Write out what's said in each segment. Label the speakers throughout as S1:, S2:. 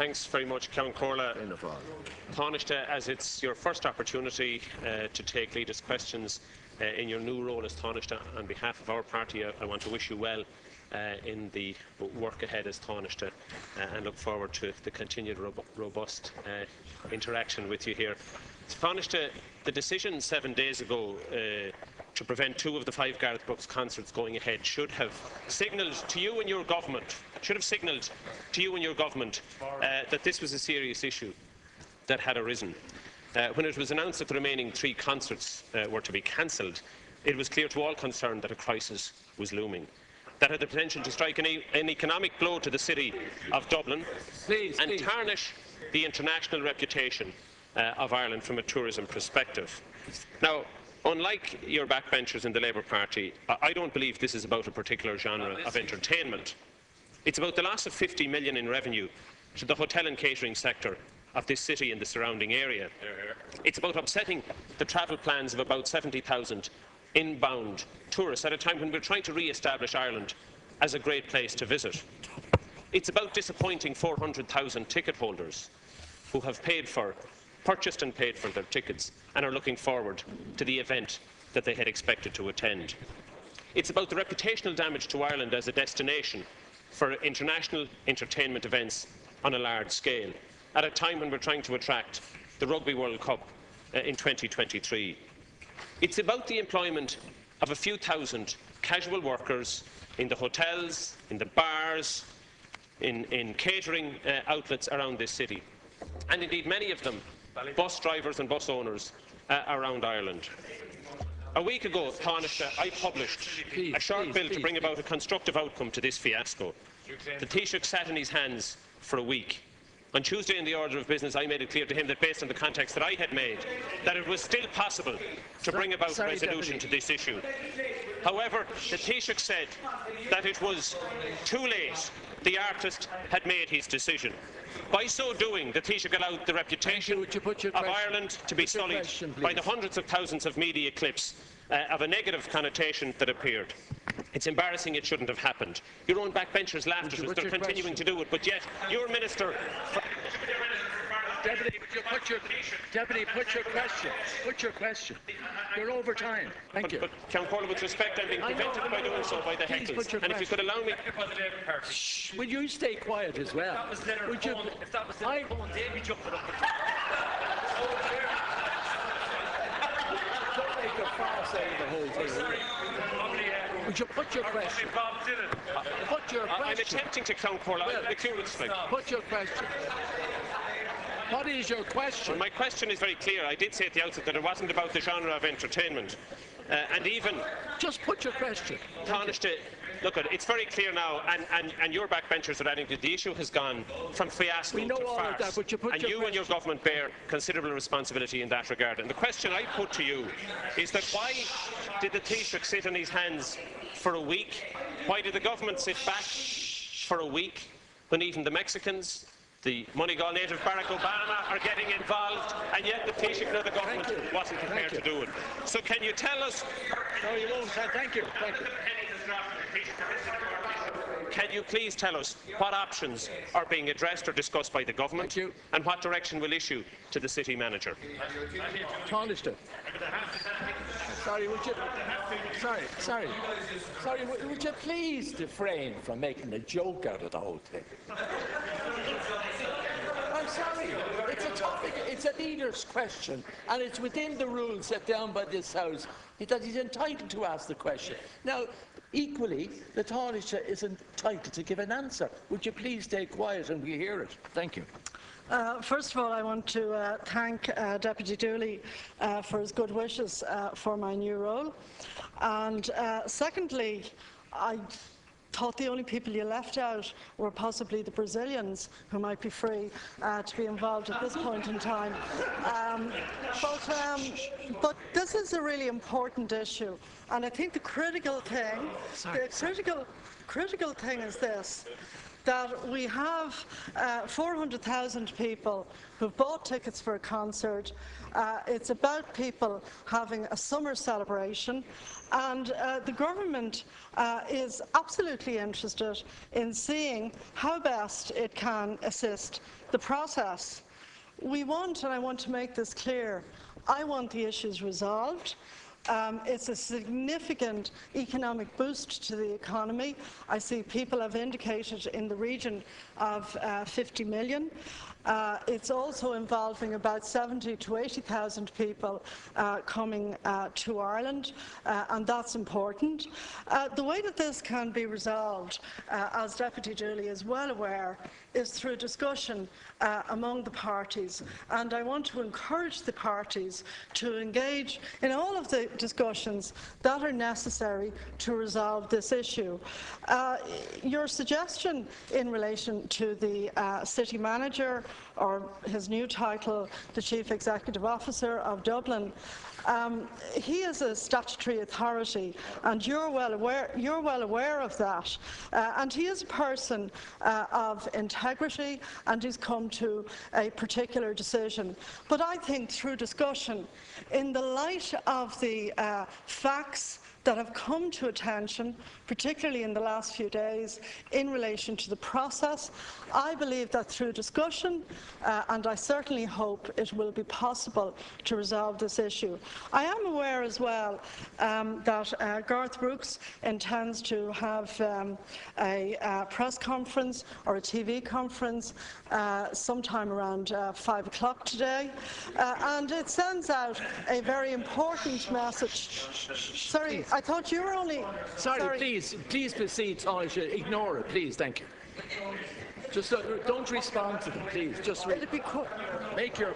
S1: Thanks very much, Ceann Comhairle. Tánaiste, as it's your first opportunity to take leaders' questions in your new role as Tánaiste, on behalf of our party, I want to wish you well in the work ahead as Tánaiste and look forward to the continued robust interaction with you here. Tánaiste, the decision 7 days ago to prevent 2 of the 5 Garth Brooks concerts going ahead should have signalled to you and your government, that this was a serious issue that had arisen. When it was announced that the remaining 3 concerts were to be cancelled, it was clear to all concerned that a crisis was looming, that had the potential to strike an economic blow to the city of Dublin and tarnish the international reputation of Ireland from a tourism perspective. Now, unlike your backbenchers in the Labour Party, I don't believe this is about a particular genre of entertainment. It's about the loss of 50 million in revenue to the hotel and catering sector of this city and the surrounding area. It's about upsetting the travel plans of about 70,000 inbound tourists at a time when we're trying to re-establish Ireland as a great place to visit. It's about disappointing 400,000 ticket holders who have purchased and paid for their tickets and are looking forward to the event that they had expected to attend. It's about the reputational damage to Ireland as a destination for international entertainment events on a large scale, at a time when we're trying to attract the Rugby World Cup in 2023. It's about the employment of a few thousand casual workers in the hotels, in the bars, in catering outlets around this city, and indeed many of them bus drivers and bus owners around Ireland. A week ago, Tánaiste, I published a short bill to bring about a constructive outcome to this fiasco. The Taoiseach sat in his hands for a week. On Tuesday in the order of business, I made it clear to him that, based on the context that I had made, that it was still possible to bring about a resolution to this issue. However, the Taoiseach said that it was too late. The artist had made his decision. By so doing, the Taoiseach allowed the reputation of Ireland to be sullied by the hundreds of thousands of media clips of a negative connotation that appeared. It's embarrassing. It shouldn't have happened. Your own backbenchers laughed at us. They're continuing to do it, but yet your minister...
S2: Deputy, put your question. Put your question. You're over time. Thank you.
S1: But Ceann Comhairle, with respect, I'm being prevented by doing so by the heckles. And if you could allow me...
S2: Shh, will you stay quiet as well?
S3: If that was Leonard Cohen, they'd be jumping up.
S2: Don't make a farce out of the whole thing. Would you put your question? Put your question.
S1: I'm attempting to, Ceann Comhairle.
S2: Put your question. What is your question?
S1: Well, my question is very clear. I did say at the outset that it wasn't about the genre of entertainment. And even...
S2: Just put your question.
S1: Tánaiste, look, it's very clear now, and your backbenchers are adding that the issue has gone from fiasco to farce.
S2: All of that, but you
S1: and your government bear considerable responsibility in that regard. And the question I put to you is that why did the Taoiseach sit on his hands for a week? Why did the government sit back for a week when even the Mexicans, the Moneygall native Barack Obama are getting involved, and yet the Taoiseach of the government wasn't prepared to do it? So can you tell us...
S2: No, you won't. Thank you.
S1: Can you please tell us what options are being addressed or discussed by the government, and what direction will issue to the city manager?
S2: Tánaiste. Sorry, would you please refrain from making a joke out of the whole thing? I'm sorry. It's a topic. It's a leader's question, and it's within the rules set down by this House that he's entitled to ask the question. Now, equally, the Tánaiste is entitled to give an answer. Would you please stay quiet and we hear it? Thank you.
S4: First of all, I want to thank Deputy Dooley for his good wishes for my new role. And secondly, I thought the only people you left out were possibly the Brazilians, who might be free to be involved at this point in time. But this is a really important issue, and I think the critical thing, critical thing is this: that we have 400,000 people who've bought tickets for a concert. It's about people having a summer celebration, and the government is absolutely interested in seeing how best it can assist the process. We want, and I want to make this clear, I want the issues resolved. It's a significant economic boost to the economy. I see people have indicated in the region of 50 million. It's also involving about 70 to 80,000 people coming to Ireland, and that's important. The way that this can be resolved, as Deputy Dooley is well aware, is through discussion among the parties, and I want to encourage the parties to engage in all of the discussions that are necessary to resolve this issue. Your suggestion in relation to the city manager, or his new title, the Chief Executive Officer of Dublin, he is a statutory authority, and you're well aware of that. And he is a person of integrity, and he's come to a particular decision. But I think through discussion, in the light of the facts that have come to attention, particularly in the last few days, in relation to the process, I believe that through discussion, and I certainly hope it will be possible to resolve this issue. I am aware as well that Garth Brooks intends to have a press conference or a TV conference sometime around 5 o'clock today, and it sends out a very important message. Sorry, I thought you were only...
S2: Sorry. Please proceed, Tánaiste. Ignore it, please. Thank you. Just don't respond to them, please. Just make your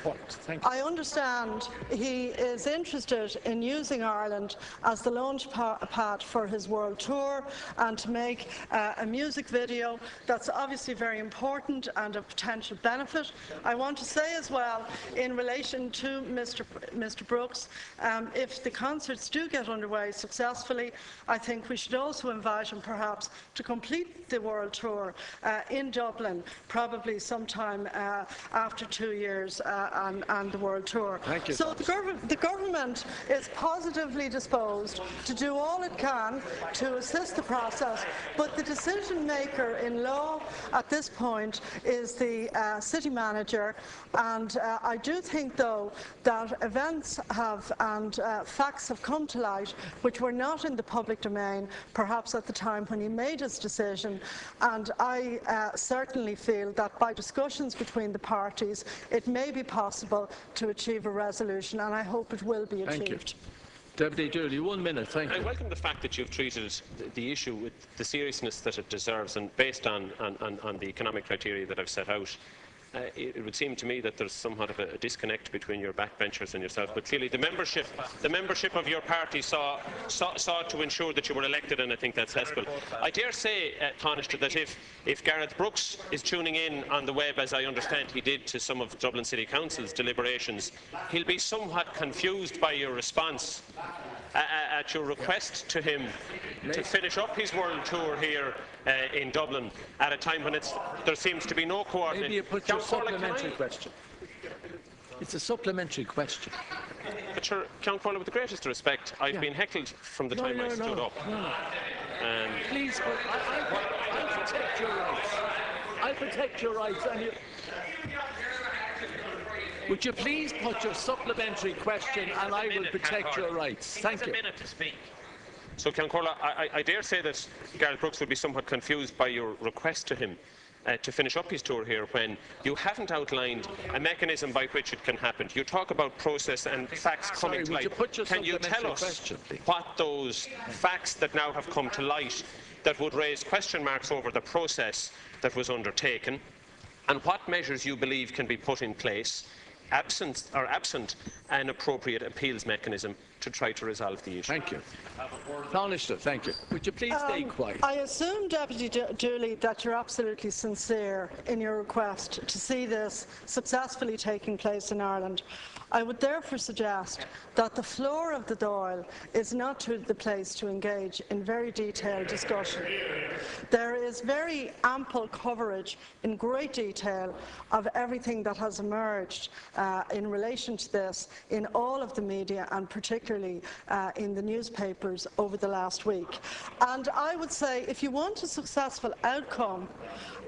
S2: point. Thank you.
S4: I understand he is interested in using Ireland as the launch pad for his world tour, and to make a music video that's obviously very important and of potential benefit. I want to say as well, in relation to Mr. Brooks, if the concerts do get underway successfully, I think we should also invite him perhaps to complete the world tour in Dublin, probably sometime after 2 years and the world tour.
S2: Thank you.
S4: So the government is positively disposed to do all it can to assist the process, but the decision maker in law at this point is the city manager, and I do think though that events have and facts have come to light which were not in the public domain perhaps at the time when he made his decision, and I certainly feel that by discussions between the parties it may be possible to achieve a resolution, and I hope it will be achieved.
S2: Thank you. Deputy Dooley, 1 minute. Thank you.
S1: I welcome the fact that you've treated the issue with the seriousness that it deserves, and based on the economic criteria that I've set out. It would seem to me that there's somewhat of a disconnect between your backbenchers and yourself, but clearly the membership of your party saw to ensure that you were elected, and I think that's sensible. I dare say, Tánaiste, that if Garth Brooks is tuning in on the web, as I understand he did to some of Dublin City Council's deliberations, he'll be somewhat confused by your response at your request to him to finish up his world tour here in Dublin at a time when there seems to be no coordination.
S2: Maybe you put your supplementary question. It's a supplementary question.
S1: But sure, Count Corley, with the greatest respect, I've been heckled from the time I stood up.
S2: Please, I'll protect your rights. I'll protect your rights. And would you please put your supplementary question, and I will protect your rights. Thank you.
S3: A minute to speak.
S1: So, Count Corley, I dare say that Garth Brooks would be somewhat confused by your request to him to finish up his tour here, when you haven't outlined a mechanism by which it can happen. You talk about process and facts coming to light. Can you tell us what those facts that now have come to light that would raise question marks over the process that was undertaken, and what measures you believe can be put in place absent an appropriate appeals mechanism to try to resolve the issue.
S2: Thank you. Tánaiste, thank you. Would you please stay quiet?
S4: I assume, Deputy Dooley, that you're absolutely sincere in your request to see this successfully taking place in Ireland. I would therefore suggest that the floor of the Dáil is not the place to engage in very detailed discussion. There is very ample coverage in great detail of everything that has emerged in relation to this in all of the media, and particularly in the newspapers over the last week. And I would say, if you want a successful outcome,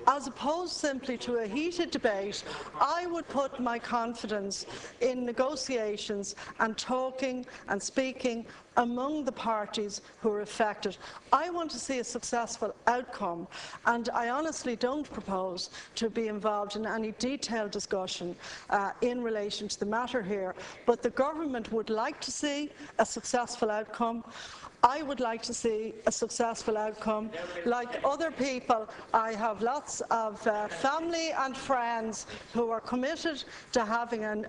S4: as opposed simply to a heated debate, I would put my confidence in negotiations and talking and speaking among the parties who are affected. I want to see a successful outcome, and I honestly don't propose to be involved in any detailed discussion in relation to the matter here, but the government would like to see a successful outcome. I would like to see a successful outcome. Like other people, I have lots of family and friends who are committed to having an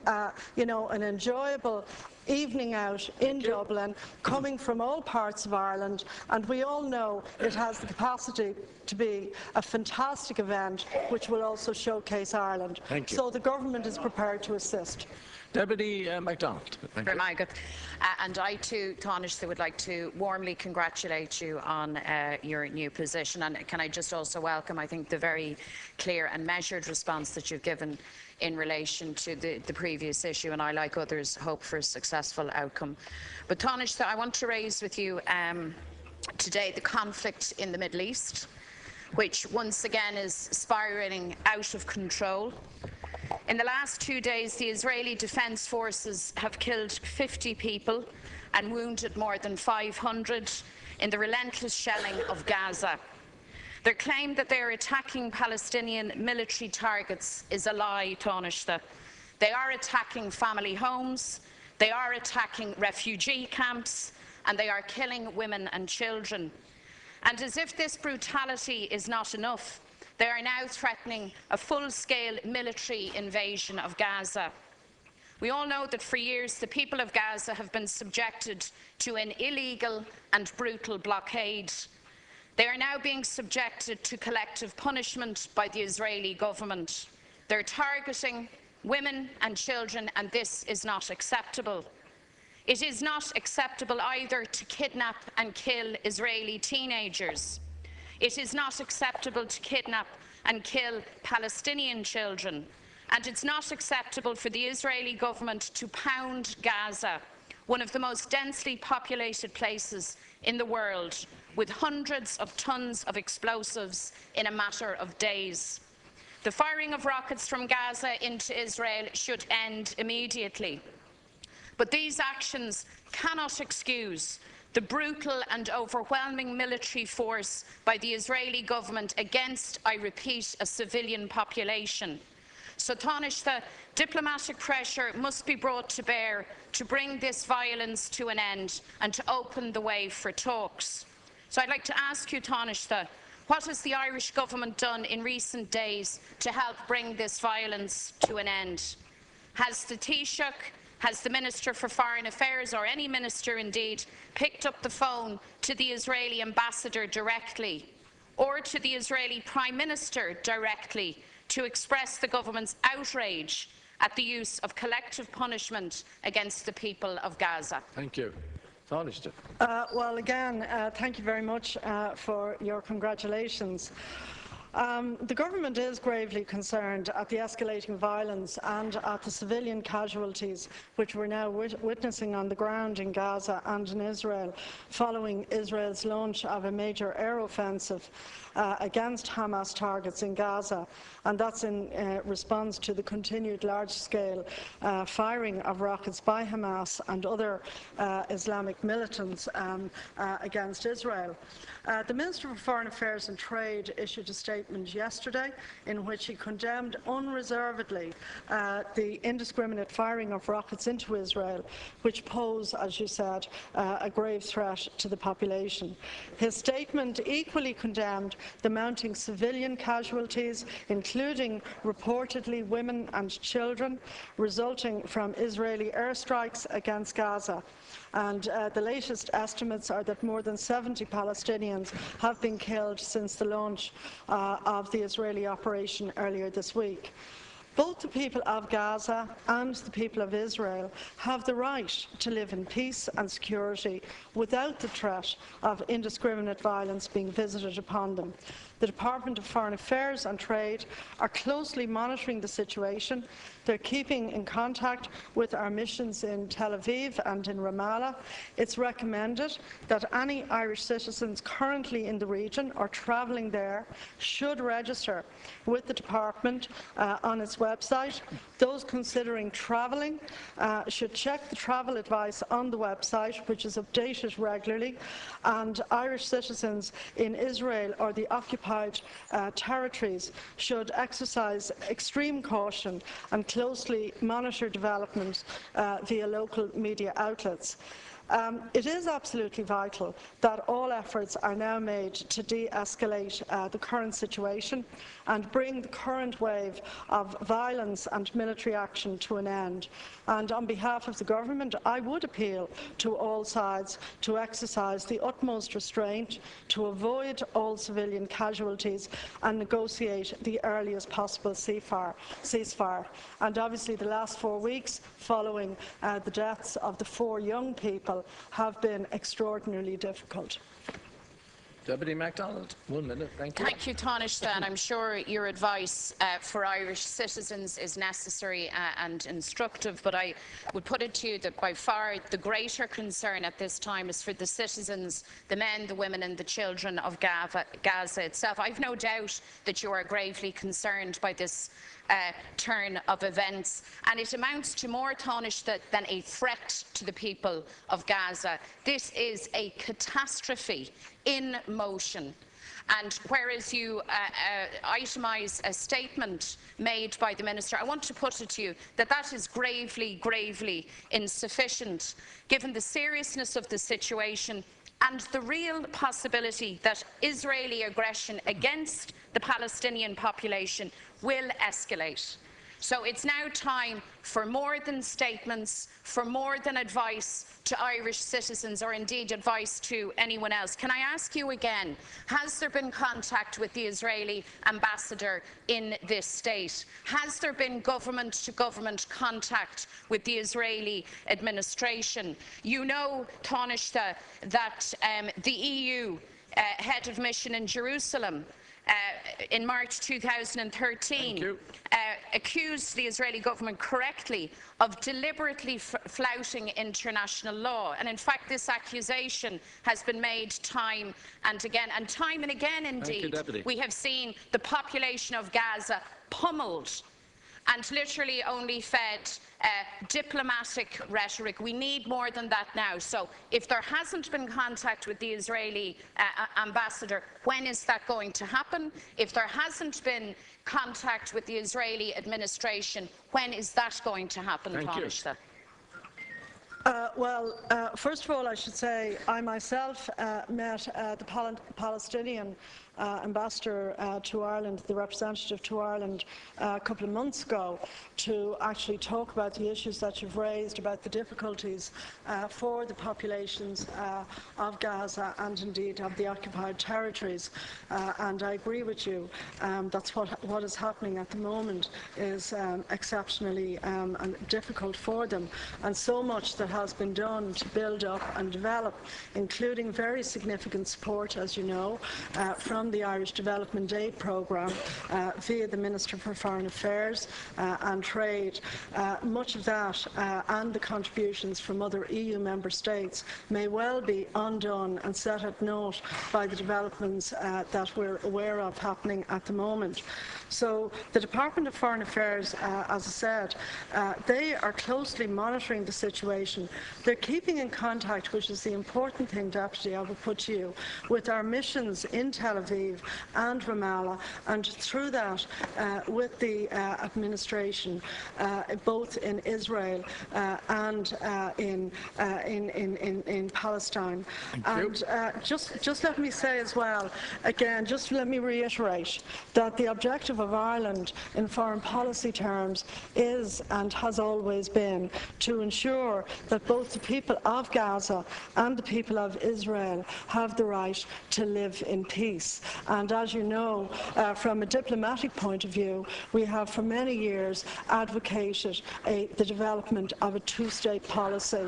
S4: enjoyable evening out in Dublin, coming from all parts of Ireland, and we all know it has the capacity to be a fantastic event which will also showcase Ireland.
S2: Thank you.
S4: So the government is prepared to assist.
S2: Deputy MacDonald. Thank you.
S5: And I too, Tánaiste, would like to warmly congratulate you on your new position. And can I just also welcome, I think, the very clear and measured response that you've given in relation to the previous issue, and I, like others, hope for a successful outcome. But Tánaiste, I want to raise with you today the conflict in the Middle East, which once again is spiralling out of control. In the last 2 days, the Israeli Defence Forces have killed 50 people and wounded more than 500 in the relentless shelling of Gaza. Their claim that they are attacking Palestinian military targets is a lie, Tánaiste. They are attacking family homes, they are attacking refugee camps, and they are killing women and children. And as if this brutality is not enough, they are now threatening a full-scale military invasion of Gaza. We all know that for years the people of Gaza have been subjected to an illegal and brutal blockade. They are now being subjected to collective punishment by the Israeli government. They're targeting women and children, and this is not acceptable. It is not acceptable either to kidnap and kill Israeli teenagers. It is not acceptable to kidnap and kill Palestinian children. And it's not acceptable for the Israeli government to pound Gaza, one of the most densely populated places in the world, with hundreds of tons of explosives in a matter of days. The firing of rockets from Gaza into Israel should end immediately. But these actions cannot excuse the brutal and overwhelming military force by the Israeli government against, I repeat, a civilian population. So, Tánaiste, diplomatic pressure must be brought to bear to bring this violence to an end and to open the way for talks. So I'd like to ask you, Tánaiste, what has the Irish government done in recent days to help bring this violence to an end? Has the Taoiseach, has the Minister for Foreign Affairs, or any minister indeed, picked up the phone to the Israeli ambassador directly, or to the Israeli Prime Minister directly, to express the government's outrage at the use of collective punishment against the people of Gaza?
S2: Thank you. Tánaiste.
S4: Well, again, thank you very much for your congratulations. The government is gravely concerned at the escalating violence and at the civilian casualties which we're now witnessing on the ground in Gaza and in Israel, following Israel's launch of a major air offensive against Hamas targets in Gaza, and that's in response to the continued large-scale firing of rockets by Hamas and other Islamic militants against Israel. The Minister for Foreign Affairs and Trade issued a statement statement yesterday in which he condemned unreservedly the indiscriminate firing of rockets into Israel, which pose, as you said, a grave threat to the population. His statement equally condemned the mounting civilian casualties, including reportedly women and children, resulting from Israeli airstrikes against Gaza. And the latest estimates are that more than 70 Palestinians have been killed since the launch of the Israeli operation earlier this week. Both the people of Gaza and the people of Israel have the right to live in peace and security without the threat of indiscriminate violence being visited upon them. The Department of Foreign Affairs and Trade are closely monitoring the situation. They're keeping in contact with our missions in Tel Aviv and in Ramallah. It's recommended that any Irish citizens currently in the region or travelling there should register with the Department on its website. Those considering travelling should check the travel advice on the website, which is updated regularly, and Irish citizens in Israel or the occupied territories should exercise extreme caution and closely monitor developments via local media outlets. It is absolutely vital that all efforts are now made to de-escalate the current situation and bring the current wave of violence and military action to an end. And on behalf of the government, I would appeal to all sides to exercise the utmost restraint, to avoid all civilian casualties and negotiate the earliest possible ceasefire. And obviously the last 4 weeks following the deaths of the 4 young people have been extraordinarily difficult.
S2: Deputy MacDonald, 1 minute. Thank you.
S5: Thank you, Tánaiste, and I'm sure your advice for Irish citizens is necessary and instructive, but I would put it to you that by far the greater concern at this time is for the citizens, the men, the women and the children of Gaza itself. I've no doubt that you are gravely concerned by this turn of events, and it amounts to more, Tánaiste, than a threat to the people of Gaza. This is a catastrophe in motion. And whereas you itemise a statement made by the Minister, I want to put it to you that that is gravely, gravely insufficient, given the seriousness of the situation and the real possibility that Israeli aggression against the Palestinian population will escalate. So it's now time for more than statements, for more than advice to Irish citizens or indeed advice to anyone else. Can I ask you again, has there been contact with the Israeli ambassador in this state? Has there been government-to-government contact with the Israeli administration? You know, Tánaiste, that the EU head of mission in Jerusalem in March 2013 accused the Israeli government correctly of deliberately flouting international law. And in fact, this accusation has been made time and again indeed. We have seen the population of Gaza pummeled and literally only fed diplomatic rhetoric. We need more than that now. So if there hasn't been contact with the Israeli ambassador, when is that going to happen? If there hasn't been contact with the Israeli administration, when is that going to happen, Tánaiste?
S4: First of all, I should say I myself met the Palestinian ambassador to Ireland, the representative to Ireland, a couple of months ago to actually talk about the issues that you've raised, about the difficulties for the populations of Gaza and indeed of the occupied territories. And I agree with you, that's what is happening at the moment is exceptionally difficult for them, and so much that has been done to build up and develop, including very significant support, as you know, from the Irish Development Aid Programme via the Minister for Foreign Affairs and Trade. Much of that and the contributions from other EU member states may well be undone and set at naught by the developments that we're aware of happening at the moment. So the Department of Foreign Affairs, as I said, they are closely monitoring the situation. They're keeping in contact, which is the important thing, Deputy, I would put to you, with our missions in Tel Aviv Aviv and Ramallah, and through that with the administration both in Israel and in Palestine. And just let me say as well, again, just let me reiterate that the objective of Ireland in foreign policy terms is and has always been to ensure that both the people of Gaza and the people of Israel have the right to live in peace. And as you know, from a diplomatic point of view, we have for many years advocated the development of a two-state policy.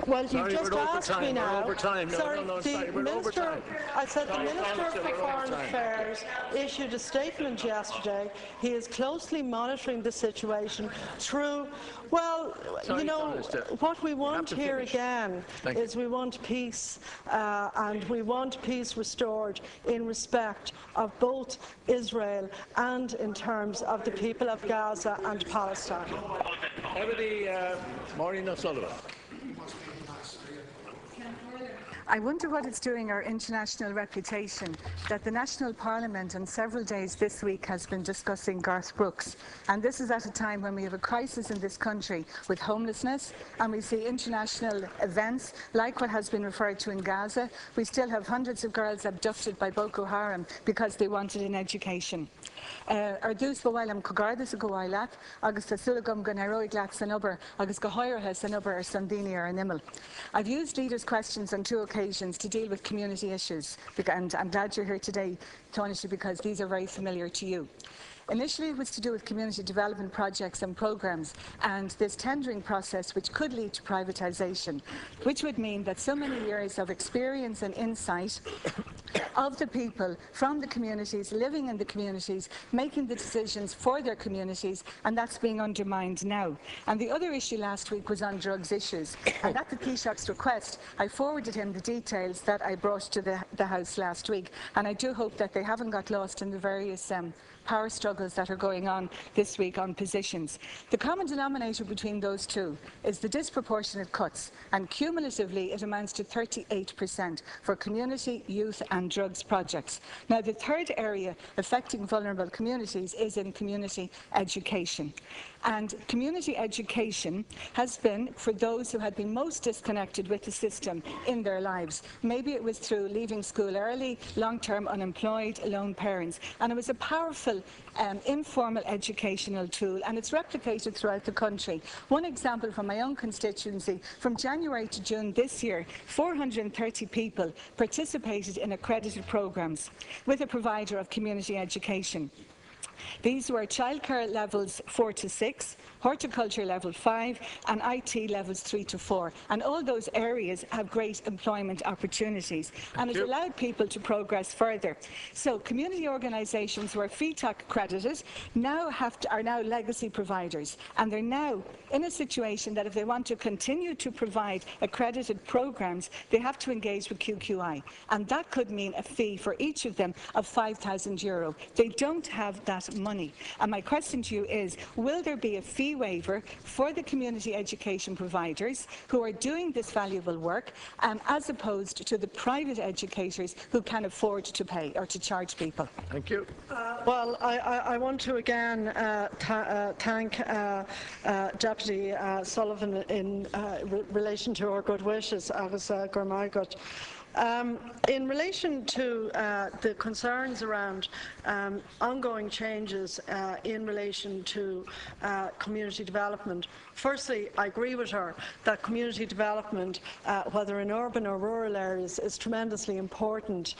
S4: Well, you've just asked me now. Sorry, the Minister, I said the Minister for Foreign Affairs issued a statement yesterday. He is closely monitoring the situation through, well, you know, what we want here again is we want peace, and we want peace restored in respect of both Israel and in terms of the people of Gaza and Palestine.
S2: Maureen O'Sullivan.
S6: I wonder what it's doing our international reputation that the National Parliament on several days this week has been discussing Garth Brooks. And this is at a time when we have a crisis in this country with homelessness, and we see international events like what has been referred to in Gaza. We still have hundreds of girls abducted by Boko Haram because they wanted an education. Ar dús bhfuil go gardas go bhfuil agus tá sulagam go nairoid leat san obair agus go háirithe san obair ar san daoine ar an imil. I've used leaders' questions on two occasions to deal with community issues, and I'm glad you're here today, Tánaiste, because these are very familiar to you. Initially, it was to do with community development projects and programmes and this tendering process which could lead to privatisation, which would mean that so many years of experience and insight of the people from the communities, living in the communities, making the decisions for their communities, and that's being undermined now. And the other issue last week was on drugs issues. And at the Taoiseach's request, I forwarded him the details that I brought to the House last week, and I do hope that they haven't got lost in the various power struggles that are going on this week on positions. The common denominator between those two is the disproportionate cuts, and cumulatively it amounts to 38% for community, youth and drugs projects. Now, the third area affecting vulnerable communities is in community education. And community education has been for those who had been most disconnected with the system in their lives. Maybe it was through leaving school early, long-term unemployed, lone parents. And it was a powerful informal educational tool, and it's replicated throughout the country. One example from my own constituency, from January to June this year, 430 people participated in accredited programmes with a provider of community education. These were childcare levels 4 to 6, horticulture level 5 and IT levels 3 to 4. And all those areas have great employment opportunities, and it allowed people to progress further. So community organisations who are FETAC accredited are now legacy providers, and they're now in a situation that if they want to continue to provide accredited programmes, they have to engage with QQI, and that could mean a fee for each of them of €5,000. They don't have that money. And my question to you is, will there be a fee waiver for the community education providers who are doing this valuable work, as opposed to the private educators who can afford to pay or to charge people?
S2: Thank you.
S4: Well, I want to again thank Deputy Sullivan in relation to our good wishes. Agus Gormaigut. In relation to the concerns around ongoing changes in relation to community development, firstly, I agree with her that community development, whether in urban or rural areas, is tremendously important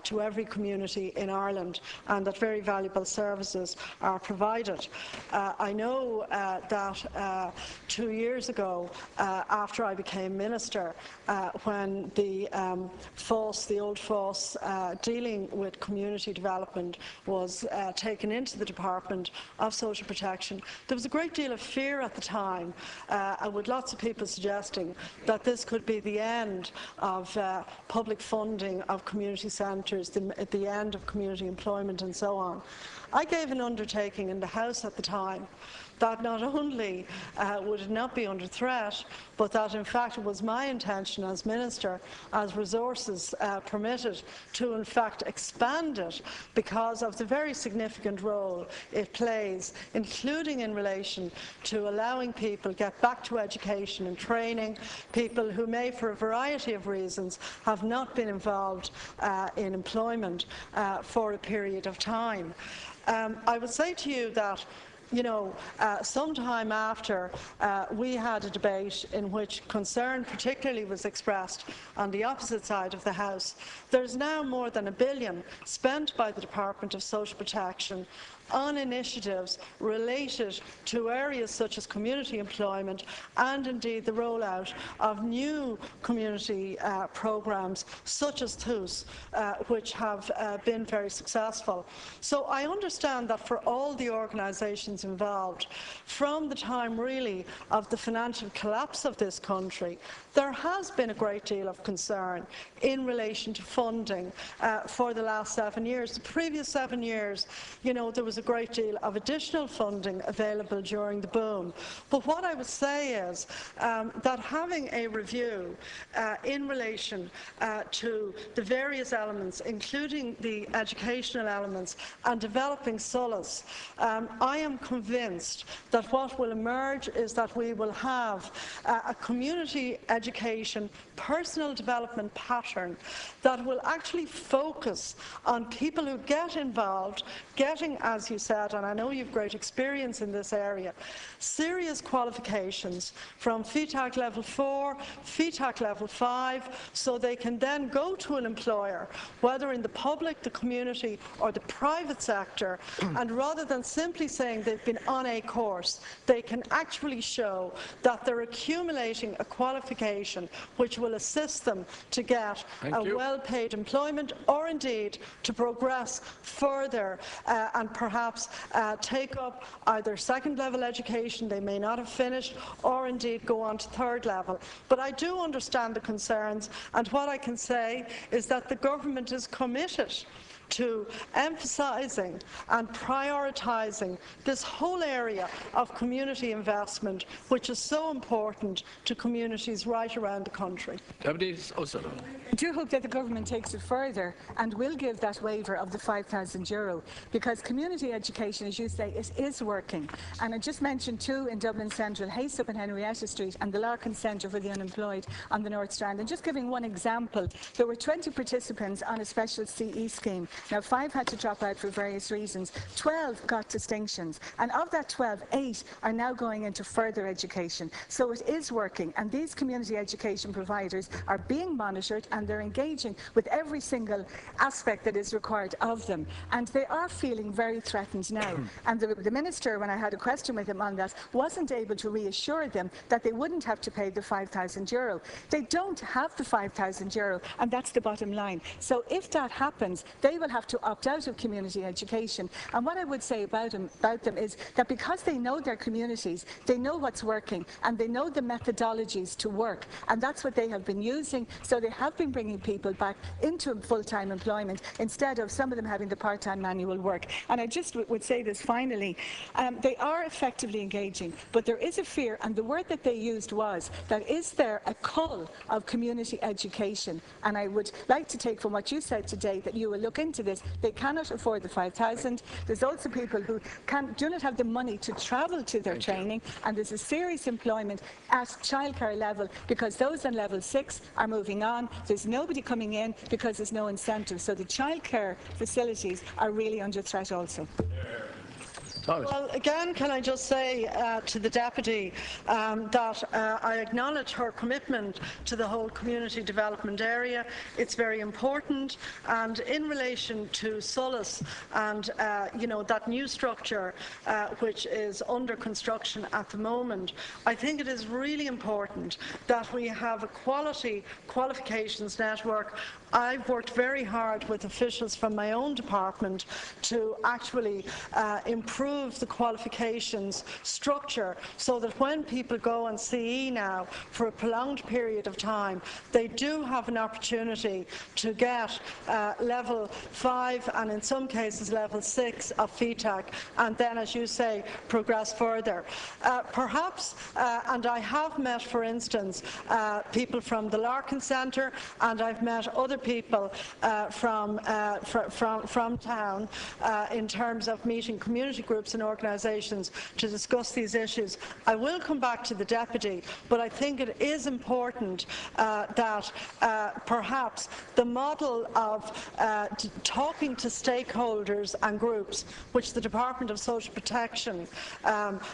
S4: to every community in Ireland, and that very valuable services are provided. I know that 2 years ago, after I became Minister, when the old FÁS dealing with community development was taken into the Department of Social Protection, there was a great deal of fear at the time, with lots of people suggesting that this could be the end of public funding of community centres, the end of community employment and so on. I gave an undertaking in the House at the time that not only would it not be under threat, but that in fact it was my intention as Minister, as resources permitted, to in fact expand it because of the very significant role it plays, including in relation to allowing people get back to education and training, people who may for a variety of reasons have not been involved in employment for a period of time. I would say to you that sometime after we had a debate in which concern particularly was expressed on the opposite side of the House, there's now more than £1 billion spent by the Department of Social Protection on initiatives related to areas such as community employment and indeed the rollout of new community programmes such as TUS, which have been very successful. So I understand that for all the organisations involved, from the time really of the financial collapse of this country, there has been a great deal of concern in relation to funding for the last 7 years. The previous 7 years, there was a great deal of additional funding available during the boom. But what I would say is that having a review in relation to the various elements, including the educational elements, and developing solace, I am convinced that what will emerge is that we will have a community education, personal development pattern that will actually focus on people who get involved, getting, as you said, and I know you've great experience in this area, serious qualifications from FETAC level 4, FETAC level 5, so they can then go to an employer, whether in the public, the community or the private sector, and rather than simply saying they've been on a course, they can actually show that they're accumulating a qualification which will assist them to get well-paid employment, or indeed to progress further and perhaps take up either second-level education they may not have finished, or indeed go on to third level. But I do understand the concerns, and what I can say is that the government is committed to emphasising and prioritising this whole area of community investment, which is so important to communities right around the country.
S6: I do hope that the government takes it further and will give that waiver of the €5,000, because community education, as you say, it is working. And I just mentioned two in Dublin Central, Hayes up in Henrietta Street, and the Larkin Centre for the Unemployed on the North Strand. And just giving one example, there were 20 participants on a special CE scheme. Now, 5 had to drop out for various reasons. 12 got distinctions, and of that 12, 8 are now going into further education. So it is working, and these community education providers are being monitored, and they're engaging with every single aspect that is required of them. And they are feeling very threatened now. And the Minister, when I had a question with him on that, wasn't able to reassure them that they wouldn't have to pay the €5,000. They don't have the €5,000, and that's the bottom line. So if that happens, they will have to opt out of community education. And what I would say about them is that because they know their communities, they know what's working, and they know the methodologies to work, and that's what they have been using. So they have been bringing people back into full-time employment instead of some of them having the part-time manual work. And I just would say this finally, they are effectively engaging, but there is a fear, and the word that they used was that is there a cull of community education? And I would like to take from what you said today that you will look into this. They cannot afford the 5,000. There's also people who do not have the money to travel to their training, and there's a serious employment at childcare level, because those on level 6 are moving on. There's nobody coming in because there's no incentive. So the childcare facilities are really under threat also.
S4: Well, again, can I just say to the Deputy that I acknowledge her commitment to the whole community development area. It's very important, and in relation to Solace and that new structure which is under construction at the moment, I think it is really important that we have a quality qualifications network I've worked very hard with officials from my own department to actually improve the qualifications structure so that when people go on CE now for a prolonged period of time, they do have an opportunity to get level 5 and in some cases level 6 of FETAC, and then, as you say, progress further. Perhaps, and I have met, for instance, people from the Larkin Centre, and I've met other people from town in terms of meeting community groups and organisations to discuss these issues. I will come back to the Deputy, but I think it is important that perhaps the model of talking to stakeholders and groups, which the Department of Social Protection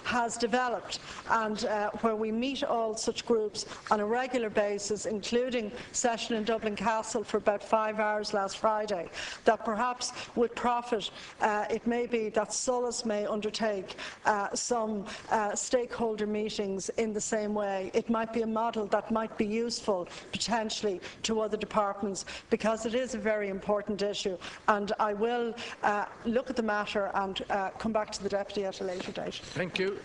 S4: has developed, and where we meet all such groups on a regular basis, including session in Dublin Castle for about 5 hours last Friday, that perhaps would profit. It may be that Solus may undertake some stakeholder meetings in the same way. It might be a model that might be useful potentially to other departments, because it is a very important issue, and I will look at the matter and come back to the Deputy at a later date.
S2: Thank you.